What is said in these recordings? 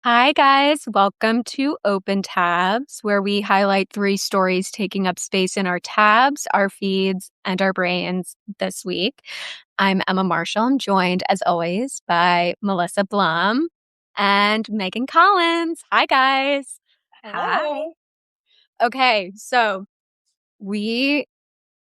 Hi, guys. Welcome to Open Tabs, where we highlight three stories taking up space in our tabs, our feeds, and our brains this week. I'm Emma Marshall. I'm joined, as always, by Melissa Blum and Megan Collins. Hi, guys. Hi. Okay, so we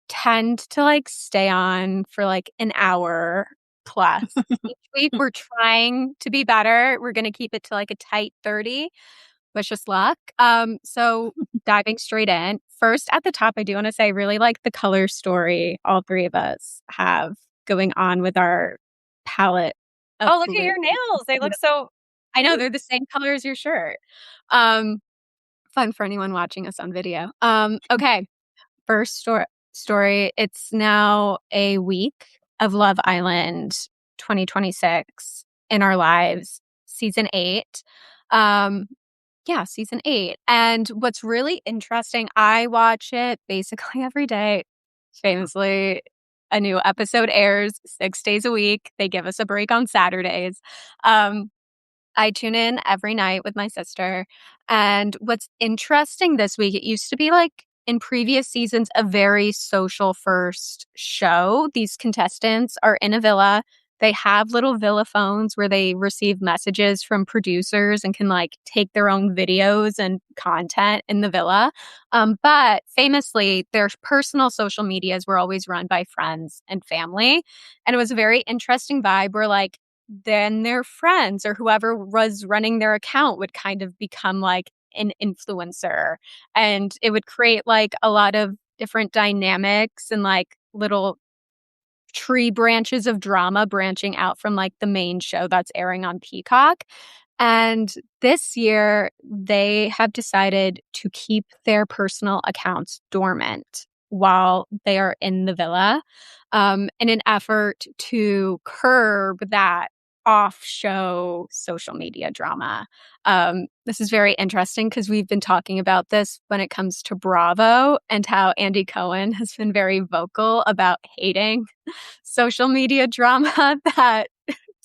tend to stay on for an hour plus. Each week we're trying to be better. We're going to keep it to a tight 30. Wish us luck. So diving straight in. First at the top, I do want to say I really like the color story all three of us have going on with our palette of Oh, look at blue. your nails. They look so I know they're the same color as your shirt. Fun for anyone watching us on video. Okay. First story. It's now a week of Love Island 2026 in our lives, season 8. Season 8. And what's really interesting, I watch it basically every day. Famously, a new episode airs 6 days a week. They give us a break on Saturdays. I tune in every night with my sister. And what's interesting this week, it used to be in previous seasons, a very social first show. These contestants are in a villa. They have little villa phones where they receive messages from producers and can take their own videos and content in the villa. But famously, their personal social medias were always run by friends and family. And it was a very interesting vibe where then their friends or whoever was running their account would kind of become an influencer, and it would create a lot of different dynamics and little tree branches of drama branching out from the main show that's airing on Peacock. And this year they have decided to keep their personal accounts dormant while they are in the villa, in an effort to curb that off-show social media drama. This is very interesting because we've been talking about this when it comes to Bravo and how Andy Cohen has been very vocal about hating social media drama that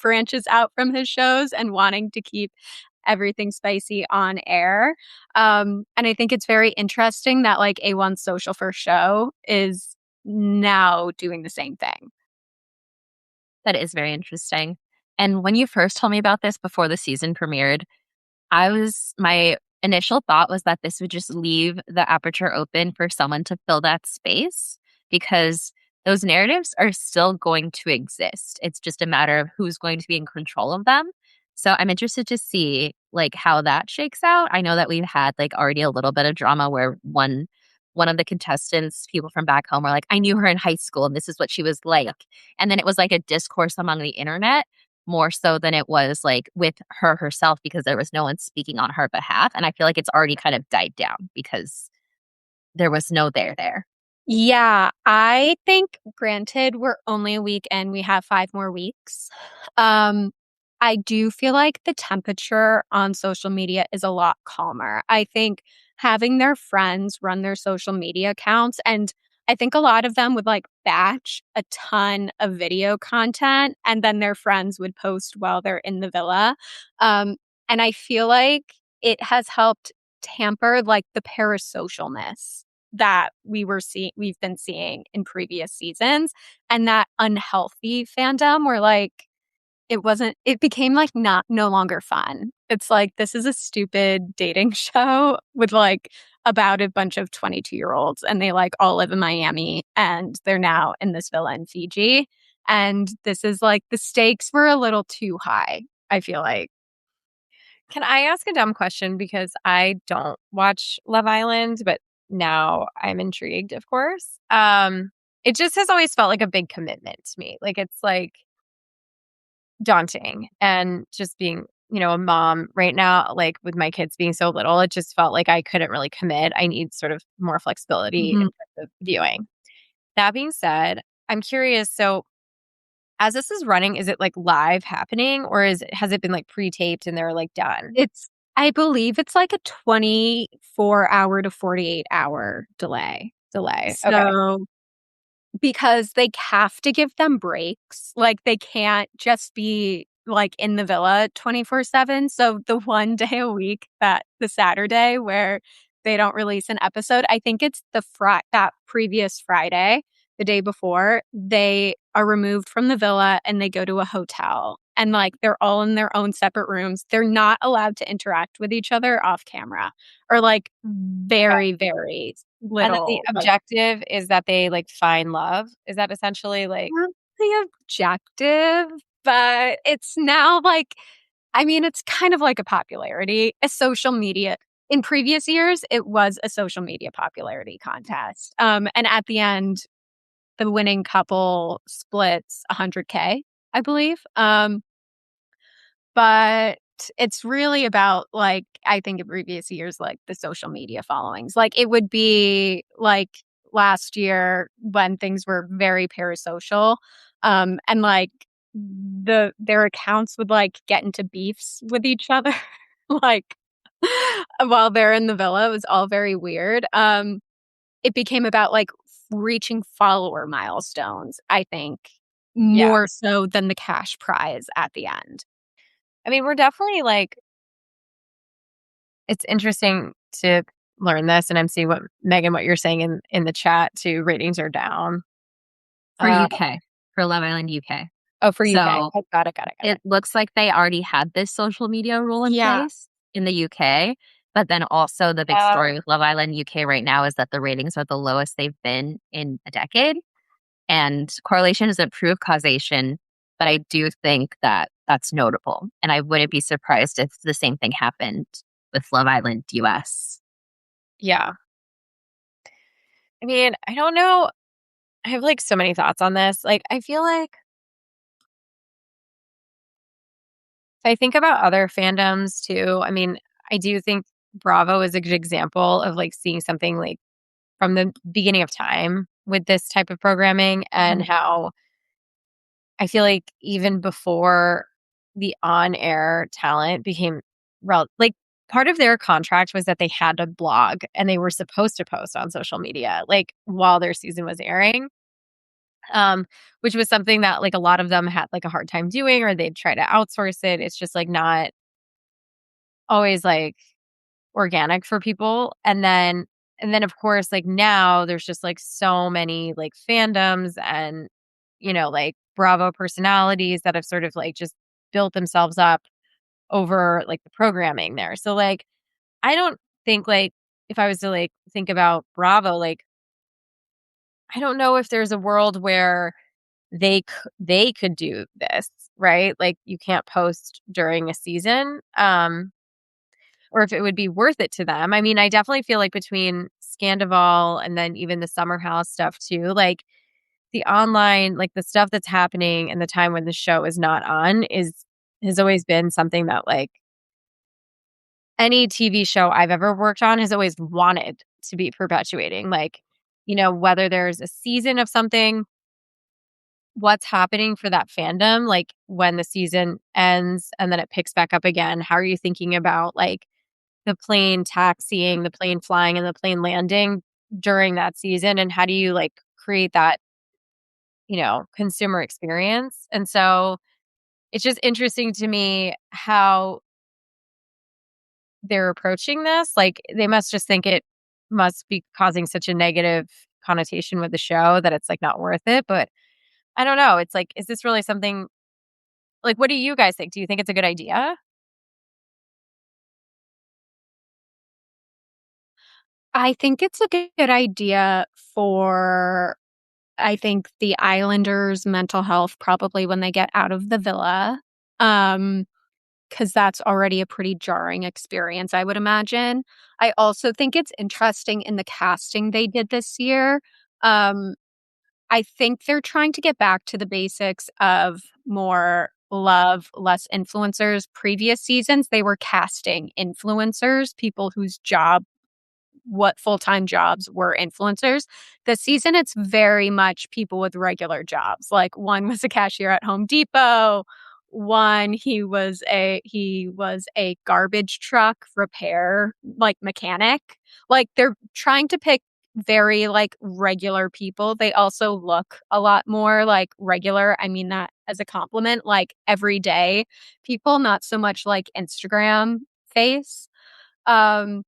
branches out from his shows and wanting to keep everything spicy on air. And I think it's very interesting that A1's social first show is now doing the same thing. That is very interesting. And when you first told me about this before the season premiered, my initial thought was that this would just leave the aperture open for someone to fill that space because those narratives are still going to exist. It's just a matter of who's going to be in control of them. So I'm interested to see how that shakes out. I know that we've had already a little bit of drama where one of the contestants, people from back home, were like, I knew her in high school and this is what she was like. And then it was a discourse among the internet more so than it was with her herself because there was no one speaking on her behalf. And I feel like it's already kind of died down because there was no there. Yeah, I think, granted, we're only a week in, we have 5 more weeks. I do feel like the temperature on social media is a lot calmer. I think having their friends run their social media accounts, and I think a lot of them would batch a ton of video content and then their friends would post while they're in the villa. And I feel like it has helped tamper the parasocialness that we've been seeing in previous seasons, and that unhealthy fandom where it became no longer fun. It's this is a stupid dating show with about a bunch of 22-year-olds, and they all live in Miami and they're now in this villa in Fiji. And this is the stakes were a little too high, I feel like. Can I ask a dumb question? Because I don't watch Love Island, but now I'm intrigued, of course. It just has always felt like a big commitment to me. It's daunting. And just being, a mom right now, with my kids being so little, it just felt like I couldn't really commit. I need sort of more flexibility in terms of viewing. That being said, I'm curious. So as this is running, is it live happening or has it been pre-taped and they're done? I believe it's a 24-hour to 48-hour delay. Okay. So because they have to give them breaks. They can't just be like in the villa 24/7. So the one day a week the Saturday where they don't release an episode, I think it's that previous Friday, the day before, they are removed from the villa and they go to a hotel. And like they're all in their own separate rooms. They're not allowed to interact with each other off camera or like very, very And then the little. objective is that they like find love. Is that essentially like Not the objective, but it's now like, I mean, it's kind of like a social media. In previous years, it was a social media popularity contest. And at the end, the winning couple splits 100K, I believe. But it's really about like, I think in previous years, like the social media followings. Like it would be like last year when things were very parasocial. And like their accounts would like get into beefs with each other. Like while they're in the villa. It was all very weird. It became about like reaching follower milestones, I think, yeah. more so than the cash prize at the end. I mean, we're definitely like it's interesting to learn this, and I'm seeing what Megan, what you're saying in the chat too. Ratings are down. For UK, for Love Island UK. Oh, for UK. So Oh, got it. it looks like they already had this social media rule in Yeah. place in the UK. But then also the big story with Love Island UK right now is that the ratings are the lowest they've been in a decade. And correlation isn't proof causation, but I do think that that's notable. And I wouldn't be surprised if the same thing happened with Love Island US. Yeah. I mean, I don't know. I have like so many thoughts on this. Like, I feel like if I think about other fandoms too, I mean, I do think Bravo is a good example of like seeing something like from the beginning of time with this type of programming and how I feel like even before the on-air talent became like part of their contract was that they had to blog and they were supposed to post on social media like while their season was airing. Which was something that like a lot of them had like a hard time doing or they'd try to outsource it. It's just like not always like organic for people. And then of course like now there's just like so many like fandoms and like Bravo personalities that have sort of like just built themselves up over like the programming there. So like I don't think like if I was to like think about Bravo, like I don't know if there's a world where they could do this, right? Like you can't post during a season, or if it would be worth it to them. I mean, I definitely feel like between Scandival and then even the Summer House stuff too, like the online, like the stuff that's happening in the time when the show is not on has always been something that like any TV show I've ever worked on has always wanted to be perpetuating. Like, whether there's a season of something, what's happening for that fandom, like when the season ends and then it picks back up again. How are you thinking about like the plane taxiing, the plane flying, and the plane landing during that season? And how do you like create that, consumer experience? And so it's just interesting to me how they're approaching this. Like they must just think it must be causing such a negative connotation with the show that it's like not worth it. But I don't know. It's like, is this really something like, what do you guys think? Do you think it's a good idea? I think it's a good idea for, I think, the Islanders' mental health probably when they get out of the villa. Because that's already a pretty jarring experience, I would imagine. I also think it's interesting in the casting they did this year. I think they're trying to get back to the basics of more love, less influencers. Previous seasons, they were casting influencers, people whose what full-time jobs were influencers. This season, it's very much people with regular jobs. Like one was a cashier at Home Depot. One, he was a garbage truck repair, like mechanic. Like they're trying to pick very like regular people. They also look a lot more like regular. I mean that as a compliment, like everyday people, not so much like Instagram face. Um,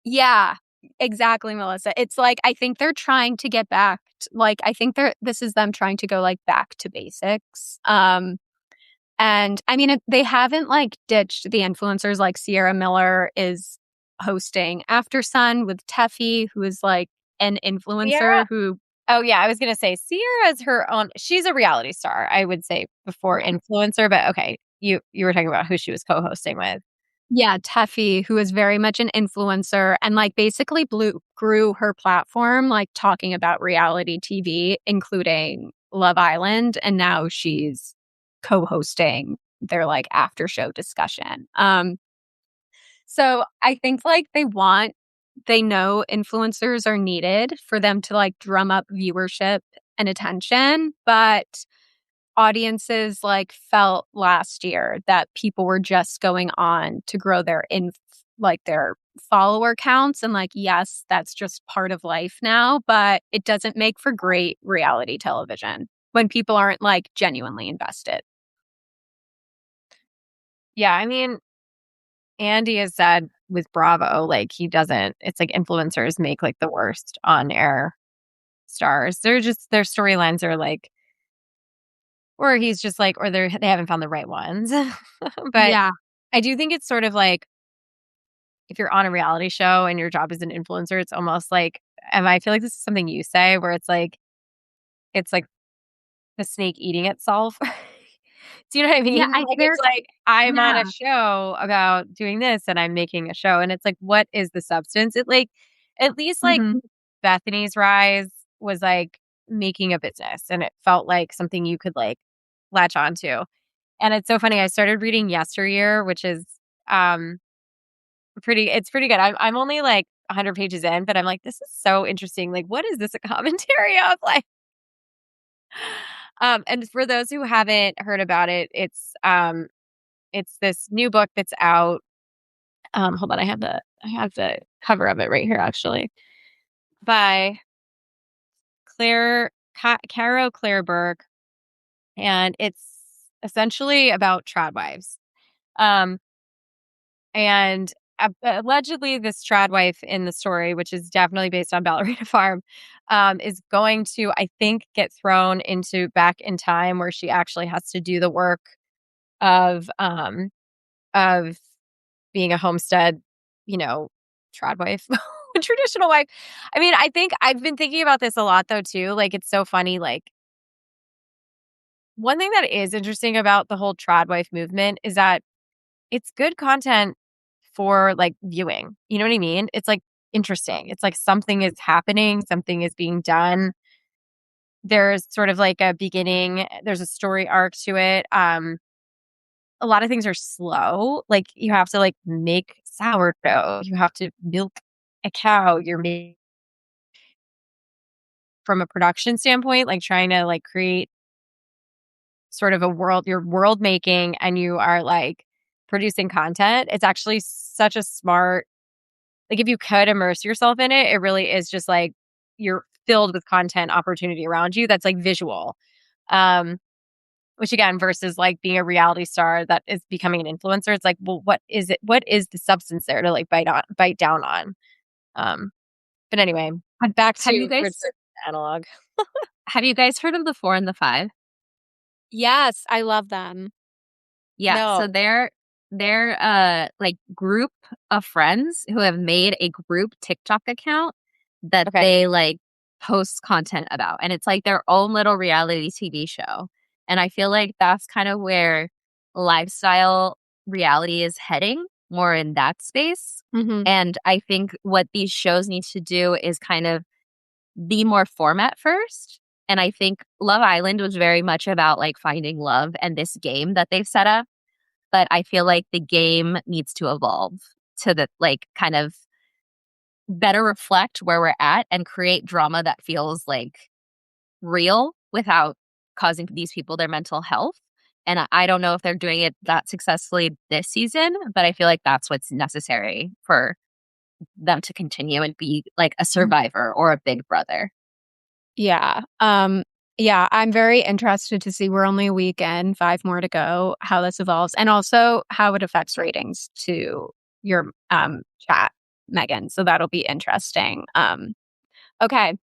yeah, exactly, Melissa. It's like I think they're trying to get back. Like I think this is them trying to go like back to basics. And I mean, they haven't like ditched the influencers. Like Sierra Miller is hosting After Sun with Teffy, who is like an influencer Sierra. who, Oh yeah, I was gonna say Sierra's her own. She's a reality star, I would say, before influencer. But okay, you were talking about who she was co-hosting with. yeah, Teffy, who is very much an influencer and like basically grew her platform, like talking about reality TV, including Love Island. And now she's co-hosting their like after show discussion. So I think like they know influencers are needed for them to like drum up viewership and attention, but audiences like felt last year that people were just going on to grow their follower counts, and like yes, that's just part of life now, but it doesn't make for great reality television when people aren't like genuinely invested. Yeah, I mean, Andy has said with Bravo, like he doesn't. It's like influencers make like the worst on air stars. They're just their storylines are like, or he's just like, or they haven't found the right ones. But Yeah. I do think it's sort of like if you're on a reality show and your job is an influencer, it's almost like, and I feel like this is something you say where it's like the snake eating itself. Do you know what I Yeah, mean? I Like there it's like I'm on yeah. a show about doing this and I'm making a show and it's like what is the substance? It like at least like Mhm. Bethany's rise was like making a business and it felt like something you could like latch onto. And it's so funny. I started reading Yesteryear, which is um it's pretty good. I'm only like 100 pages in, but I'm like this is so interesting. Like what is this a commentary of? Like and for those who haven't heard about it, it's this new book that's out. Hold on, I have the cover of it right here actually. By Caro Claire, and it's essentially about trad wives. Um and allegedly this trad wife in the story, which is definitely based on Ballerina Farm, is going to I think get thrown into back in time where she actually has to do the work of being a homestead, you know, trad wife, traditional wife. I mean, I think I've been thinking about this a lot though too. Like it's so funny. Like one thing that is interesting about the whole trad wife movement is that it's good content for like viewing. You know what I mean? It's like interesting. It's like something is happening, something is being done. There's sort of like a beginning, there's a story arc to it. A lot of things are slow. Like you have to like make sourdough. You have to milk a cow. You're making from a production standpoint, like trying to like create sort of a world, you're world making and you are like producing content. It's actually such a smart, like if you could immerse yourself in it, it really is just like you're filled with content opportunity around you that's like visual. Um, Which again, versus like being a reality star that is becoming an influencer, it's like, well, what is it? What is the substance there to like bite down on? Um, but anyway, back Have you to guys Richard Analog. have you guys heard of the 4 and the 5? Yes, I love them. Yeah, so No. they're like group of friends who have made a group TikTok account that Okay. they like post content about, and it's like their own little reality TV show. And I feel like that's kind of where lifestyle reality is heading, more in that space. Mhm. And I think what these shows need to do is kind of be more format first. And I think Love Island was very much about like finding love and this game that they've set up. But I feel like the game needs to evolve to the like kind of better reflect where we're at and create drama that feels like real without causing these people their mental health. And I don't know if they're doing it that successfully this season, but I feel like that's what's necessary for them to continue and be like a survivor or a big brother. Yeah. Yeah, I'm very interested to see, we're only a week in, 5 more to go, how this evolves, and also how it affects ratings to your chat, Megan. So that'll be interesting. Okay.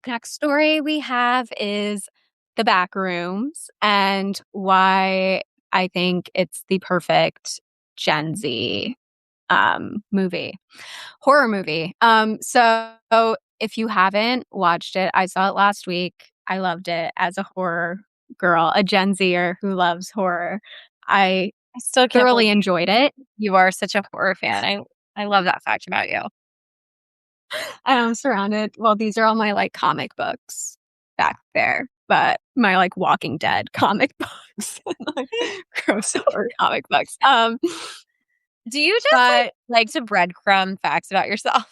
Next story we have is the Backrooms and why I think it's the perfect Gen Z movie, horror movie. So if you haven't watched it, I saw it last week. I loved it as a horror girl, a Gen Zer who loves horror. I I still can't thoroughly believe enjoyed it. you are such a horror fan. I love that fact about you. I am surrounded. Well, these are all my like comic books back there, but my like Walking Dead comic books, like, gross horror comic books. Do you just But like to breadcrumb facts about yourself?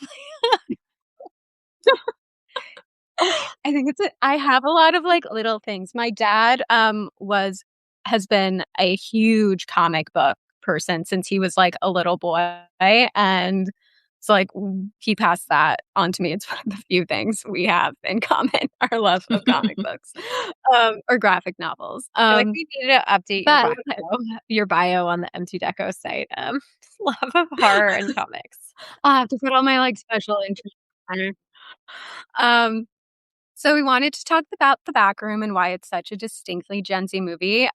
I think I have a lot of like little things. My dad has been a huge comic book person since he was like a little boy, and so like he passed that on to me. It's one of the few things we have in common, our love of comic books, or graphic novels. I feel like we need to update But your bio on the MT Deco site. Love of horror and comics. I'll have to put all my like special interest on it. Um So we wanted to talk about The Backroom and why it's such a distinctly Gen Z movie.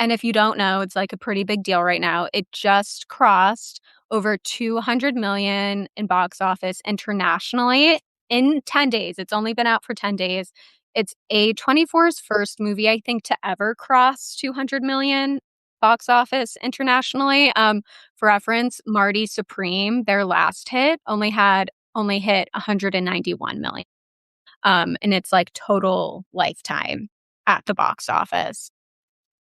And if you don't know, it's like a pretty big deal right now. It just crossed over 200 million in box office internationally in 10 days. It's only been out for 10 days. It's A24's first movie, I think, to ever cross 200 million box office internationally. For reference, Marty Supreme, their last hit, only hit 191 million. And it's like total lifetime at the box office.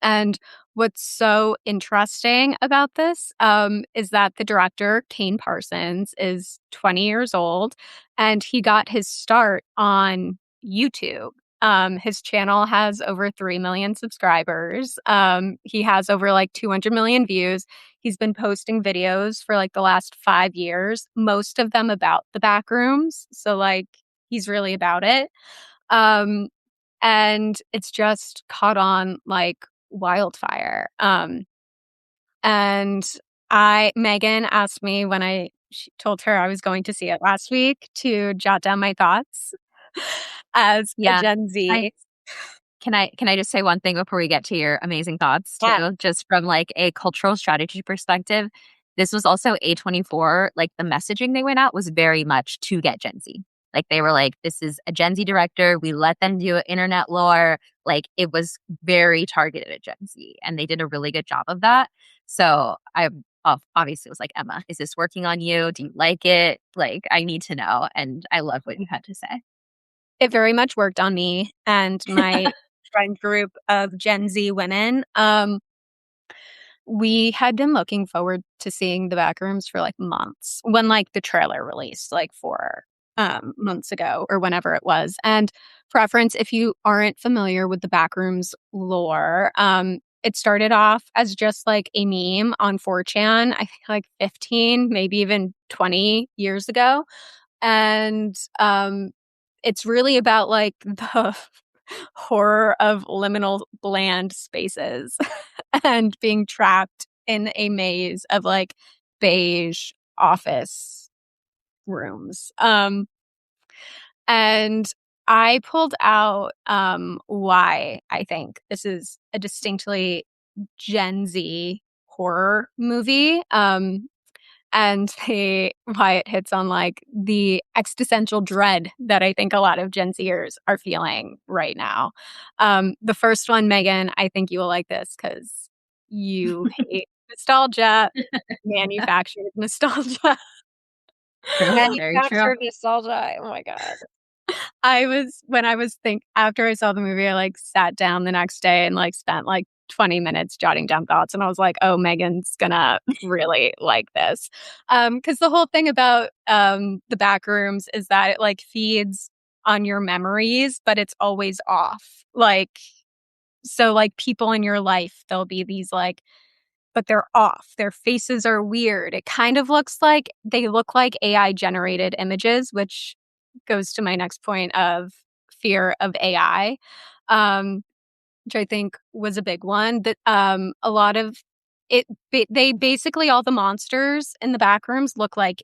And what's so interesting about this is that the director, Kane Parsons, is 20 years old and he got his start on YouTube. His channel has over 3 million subscribers. He has over like 200 million views. He's been posting videos for like the last 5 years, most of them about the Backrooms. So like he's really about it. Um, and it's just caught on like wildfire. And Megan asked me when she told her I was going to see it last week to jot down my thoughts as a Yeah. Gen Z. Can I just say one thing before we get to your amazing thoughts too? Yeah. Just from like a cultural strategy perspective, this was also A24. Like the messaging they went out was very much to get Gen Z. Like they were like, this is a Gen Z director. We let them do internet lore. Like it was very targeted at Gen Z, and they did a really good job of that. So I obviously was like, Emma, is this working on you? Do you like it? Like I need to know. And I love what you had to say. It very much worked on me and my friend group of Gen Z women. We had been looking forward to seeing the Backrooms for like months when like the trailer released like 4 months ago or whenever it was. And for reference, if you aren't familiar with the Backrooms lore, it started off as just like a meme on 4chan, I think like 15, maybe even 20 years ago. And it's really about like the horror of liminal bland spaces and being trapped in a maze of like beige office rooms. And I pulled out why I think this is a distinctly Gen Z horror movie. And why it hits on like the existential dread that I think a lot of Gen Zers are feeling right now. The first one, Megan, I think you will like this because you hate nostalgia, manufactured nostalgia. True. Very true. Manufactured nostalgia. Oh my God. After I saw the movie, I like sat down the next day and like spent like 20 minutes jotting down thoughts. And I was like, oh, Megan's gonna really like this. Because the whole thing about the Backrooms is that it like feeds on your memories, but it's always off. Like, so like people in your life, there'll be these like but they're off. Their faces are weird. It kind of looks like they look like AI generated images, which goes to my next point of fear of AI, which I think was a big one. That a lot of it, they basically all the monsters in the Backrooms look like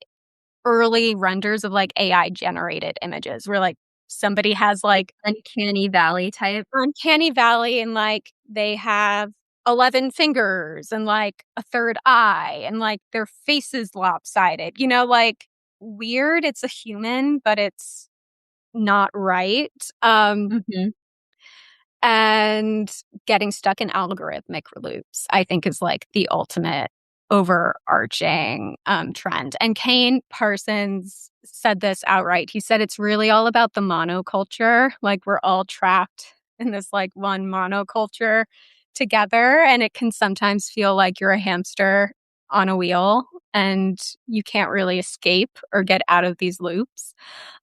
early renders of like AI generated images, where like somebody has like Uncanny Valley type. Uncanny Valley, and like they have 11 fingers and like a third eye, and like their face is lopsided, like weird. It's a human, but it's not right. Mm-hmm. And getting stuck in algorithmic loops, I think, is like the ultimate overarching trend. And Kane Parsons said this outright. He said it's really all about the monoculture. Like we're all trapped in this like one monoculture together. And it can sometimes feel like you're a hamster on a wheel and you can't really escape or get out of these loops.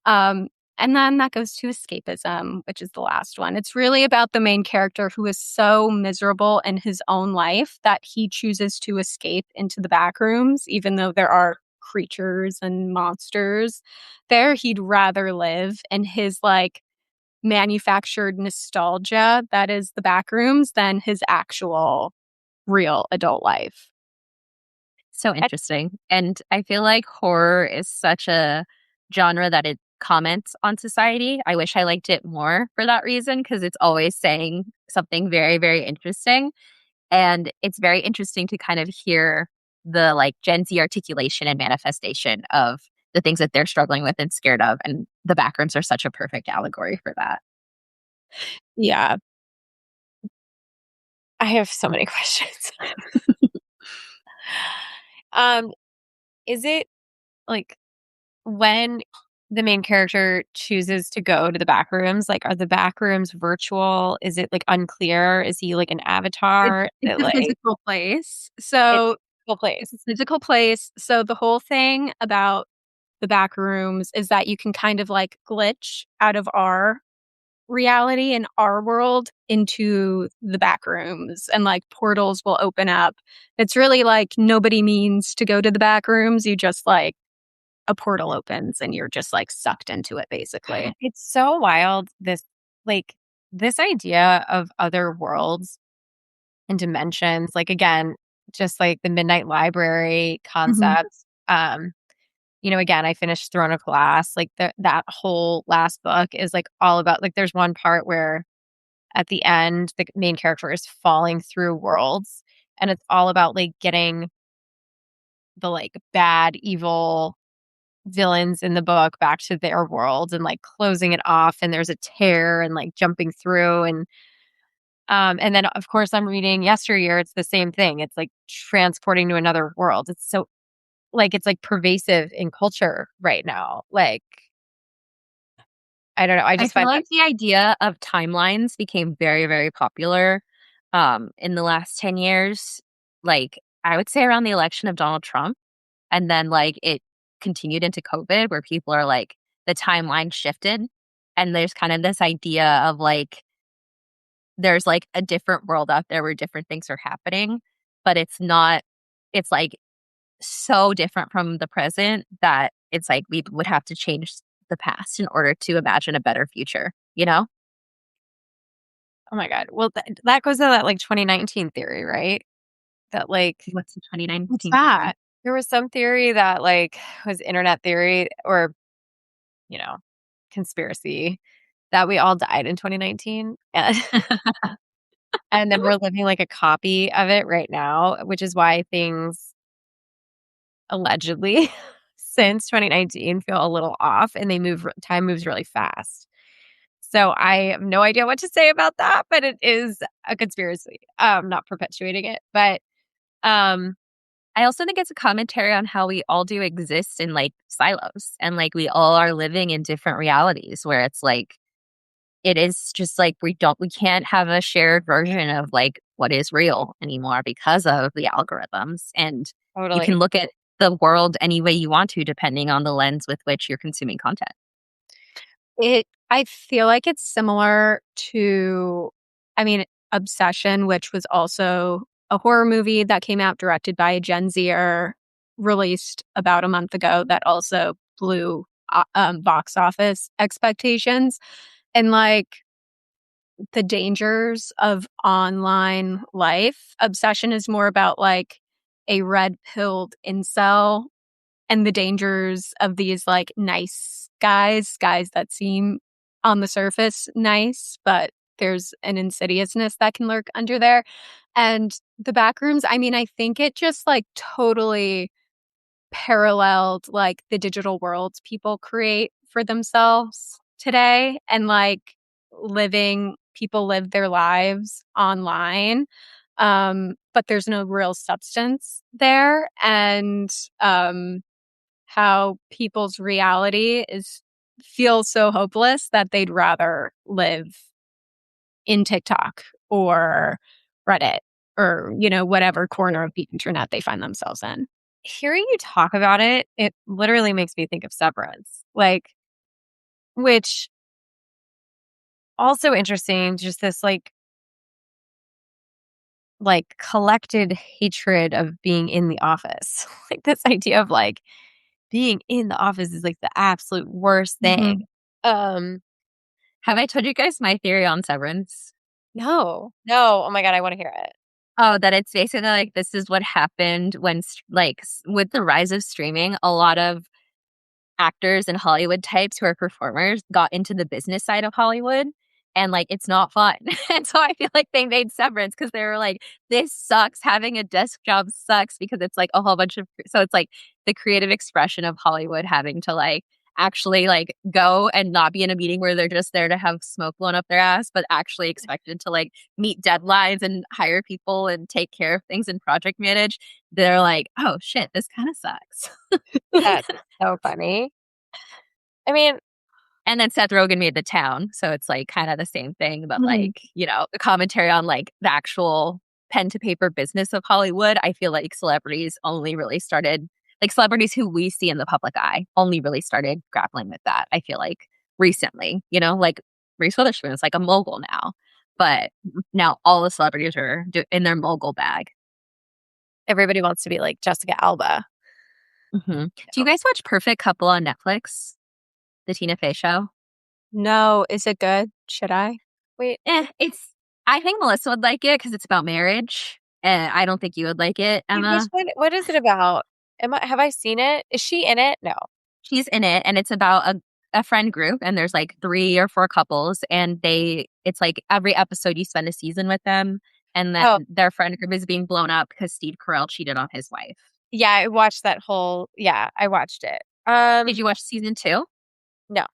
Um, and then that goes to escapism, which is the last one. It's really about the main character who is so miserable in his own life that he chooses to escape into the back rooms, even though there are creatures and monsters there. He'd rather live in his like manufactured nostalgia that is the back rooms than his actual real adult life. So interesting. And I feel like horror is such a genre that it comments on society. I wish I liked it more for that reason because it's always saying something very, very interesting. And it's very interesting to kind of hear the like Gen Z articulation and manifestation of the things that they're struggling with and scared of. And the Backrooms are such a perfect allegory for that. Yeah. I have so many questions. Is it like when the main character chooses to go to the back rooms, like are the back rooms virtual? Is it like unclear? Is he like an avatar? It's That a like physical place. it's So a place. it's a physical place. So the whole thing about the back rooms is that you can kind of like glitch out of our reality and our world into the back rooms, and like portals will open up. It's really like nobody means to go to the back rooms. You just like a portal opens and you're just like sucked into it basically. It's so wild like this idea of other worlds and dimensions. Like again, just like the Midnight Library Mhm. concept. Again, I finished Throne of Glass. Like that whole last book is like all about like there's one part where at the end the main character is falling through worlds and it's all about like getting the like bad evil villains in the book back to their world and like closing it off and there's a tear and like jumping through and then of course I'm reading Yesteryear. It's the same thing. It's like transporting to another world. It's so like it's like pervasive in culture right now. Like I don't know. I I just feel find that like the idea of timelines became very, very popular in the last 10 years. Like, I would say around the election of Donald Trump. And then, like, it continued into COVID where people are like, the timeline shifted. And there's kind of this idea of like, there's like a different world out there where different things are happening, but it's not, it's like so different from the present that it's like we would have to change the past in order to imagine a better future, you know? oh my god. Well, that goes to that like 2019 theory, right? That like What's the What's 2019 that? theory? there was some theory that like was internet theory or you know conspiracy that we all died in 2019 and then we're living like a copy of it right now, which is why things allegedly since 2019 feel a little off and time moves really fast. So I have no idea what to say about that, but it is a conspiracy. Not perpetuating it, but um I also think it's a commentary on how we all do exist in like silos and like we all are living in different realities where it's like it is just like we can't have a shared version of like what is real anymore because of the algorithms, and you can totally. look at the world any way you want to depending on the lens with which you're consuming content. I feel like it's similar to, I mean, Obsession, which was also a horror movie that came out directed by a Gen Zer, released about a month ago, that also blew box office expectations. And like the dangers of online life. Obsession is more about like a red pilled incel and the dangers of these like nice guys that seem on the surface nice, but there's an insidiousness that can lurk under there. And the Backrooms, I mean, I think it just like totally paralleled like the digital worlds people create for themselves today, and like living people live their lives online, but there's no real substance there. And how people's reality is feels so hopeless that they'd rather live in TikTok or Reddit or, you know, whatever corner of the internet they find themselves in. Hearing you talk about it, it literally makes me think of Severance. Like, which also interesting, just this like collected hatred of being in the office. Like this idea of like being in the office is like the absolute worst thing. Um Have I told you guys my theory on Severance? no. No. Oh my god, I want to hear it. Oh, that it's basically like this is what happened when with the rise of streaming, a lot of actors and Hollywood types who are performers got into the business side of Hollywood, and like it's not fun. And so I feel like they made Severance because they were like, this sucks. Having a desk job sucks because it's like a whole bunch of, so it's like the creative expression of Hollywood having to like actually like go and not be in a meeting where they're just there to have smoke blown up their ass, but actually expected to like meet deadlines and hire people and take care of things and project manage. They're like, oh shit, this kind of sucks. That's so funny. I mean, And then Seth Rogen made The Town. So it's like kind of the same thing, but Mhm. like, you know, the commentary on like the actual pen to paper business of Hollywood. I feel like celebrities only really started, like celebrities who we see in the public eye only really started grappling with that. I feel like recently, you know, like Reese Witherspoon is like a mogul now, but now all the celebrities are in their mogul bag. everybody wants to be like Jessica Alba. Mm-hmm. Do you guys watch Perfect Couple on Netflix? The Tina Fey show? No, is it good? Should I? Wait, It's. I think Melissa would like it because it's about marriage, and I don't think you would like it, which Emma. one? What is it about? Have I seen it? Is she in it? No. She's in it, and it's about a friend group, and there's like 3 or 4 couples, and it's like every episode you spend a season with them, and then Oh, their friend group is being blown up because Steve Carell cheated on his wife. yeah, I watched that whole. Yeah, I watched it. Did you watch season 2? No.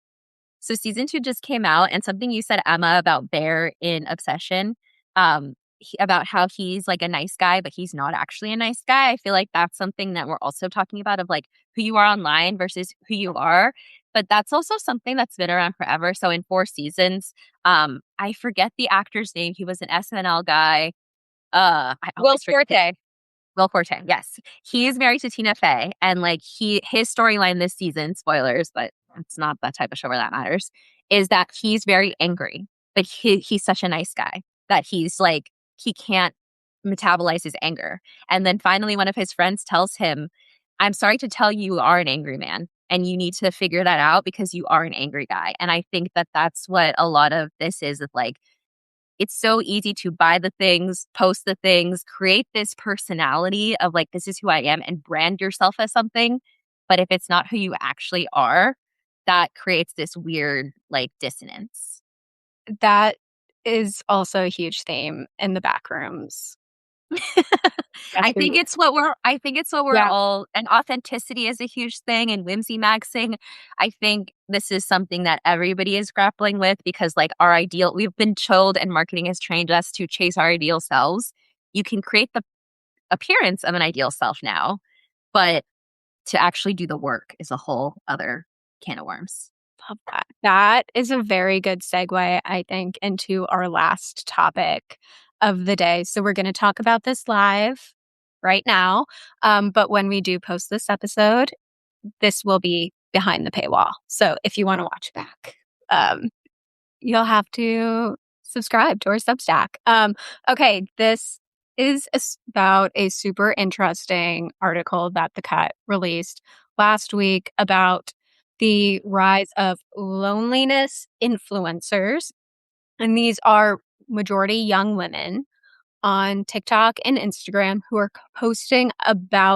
So season 2 just came out, and something you said, Emma, about Bear in Obsession, about how he's like a nice guy, but he's not actually a nice guy. I feel like that's something that we're also talking about, of like who you are online versus who you are. But that's also something that's been around forever. So in 4 seasons, I forget the actor's name. He was an SNL guy. I Will always forget. Forte. Will Forte, yes. He is married to Tina Fey, and like his storyline this season, spoilers, but it's not that type of show where that matters, is that he's very angry, but he's such a nice guy that he's like he can't metabolize his anger. And then finally one of his friends tells him, I'm sorry to tell you, you are an angry man, and you need to figure that out because you are an angry guy. And I think that that's what a lot of this is, of like it's so easy to buy the things, post the things, create this personality of like, this is who I am, and brand yourself as something. But if it's not who you actually are, that creates this weird like dissonance. That is also a huge theme in the Backrooms. I think it's what we're Yeah. all, and authenticity is a huge thing, and whimsy maxing. I think this is something that everybody is grappling with because like we've been told, and marketing has trained us to chase our ideal selves. You can create the appearance of an ideal self now, but to actually do the work is a whole other can of worms. Love that. That is a very good segue, I think, into our last topic of the day. So we're going to talk about this live right now. But when we do post this episode, this will be behind the paywall. So if you want to watch back, you'll have to subscribe to our Substack. Okay, this is about a super interesting article that The Cut released last week about the rise of loneliness influencers. And these are majority young women on TikTok and Instagram who are posting about